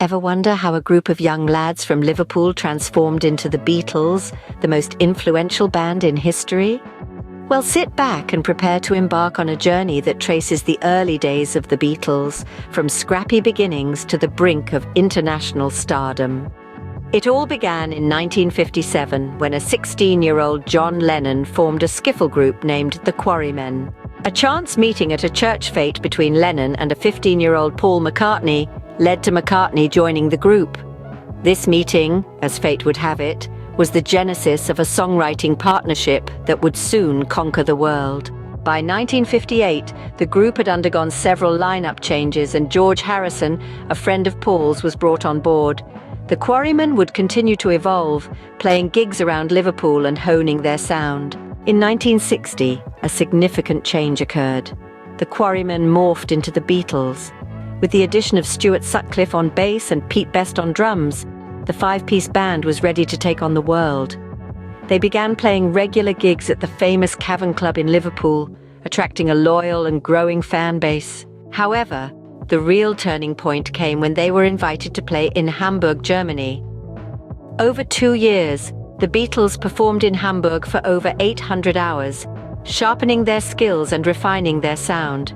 Ever wonder how a group of young lads from Liverpool transformed into the Beatles, the most influential band in history? Well, sit back and prepare to embark on a journey that traces the early days of the Beatles, from scrappy beginnings to the brink of international stardom. It all began in 1957 when a 16-year-old John Lennon formed a skiffle group named the Quarrymen. A chance meeting at a church fete between Lennon and a 15-year-old Paul McCartney led to McCartney joining the group. This meeting, as fate would have it, was the genesis of a songwriting partnership that would soon conquer the world. By 1958, the group had undergone several lineup changes, and George Harrison, a friend of Paul's, was brought on board. The Quarrymen would continue to evolve, playing gigs around Liverpool and honing their sound. In 1960, a significant change occurred. The Quarrymen morphed into the Beatles. With the addition of Stuart Sutcliffe on bass and Pete Best on drums, the five-piece band was ready to take on the world. They began playing regular gigs at the famous Cavern Club in Liverpool, attracting a loyal and growing fan base. However, the real turning point came when they were invited to play in Hamburg, Germany. Over 2 years, the Beatles performed in Hamburg for over 800 hours, sharpening their skills and refining their sound.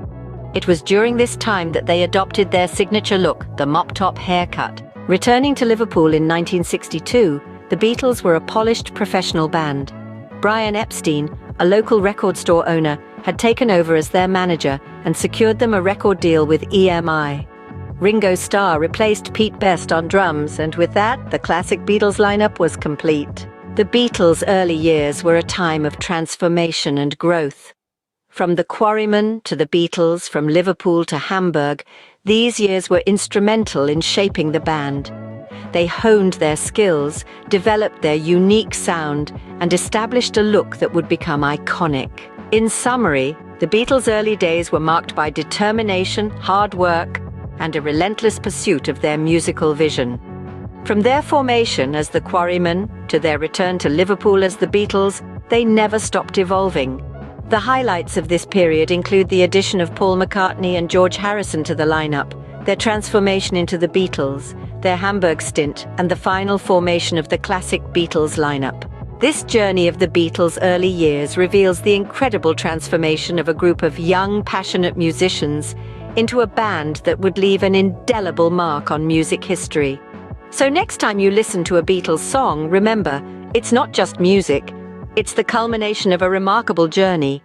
It was during this time that they adopted their signature look, the mop-top haircut. Returning to Liverpool in 1962, the Beatles were a polished professional band. Brian Epstein, a local record store owner, had taken over as their manager and secured them a record deal with EMI. Ringo Starr replaced Pete Best on drums, and with that, the classic Beatles lineup was complete. The Beatles' early years were a time of transformation and growth. From the Quarrymen to the Beatles, from Liverpool to Hamburg, these years were instrumental in shaping the band. They honed their skills, developed their unique sound, and established a look that would become iconic. In summary, the Beatles' early days were marked by determination, hard work, and a relentless pursuit of their musical vision. From their formation as the Quarrymen to their return to Liverpool as the Beatles, they never stopped evolving. The highlights of this period include the addition of Paul McCartney and George Harrison to the lineup, their transformation into the Beatles, their Hamburg stint, and the final formation of the classic Beatles lineup. This journey of the Beatles' early years reveals the incredible transformation of a group of young, passionate musicians into a band that would leave an indelible mark on music history. So next time you listen to a Beatles song, remember, it's not just music. It's the culmination of a remarkable journey,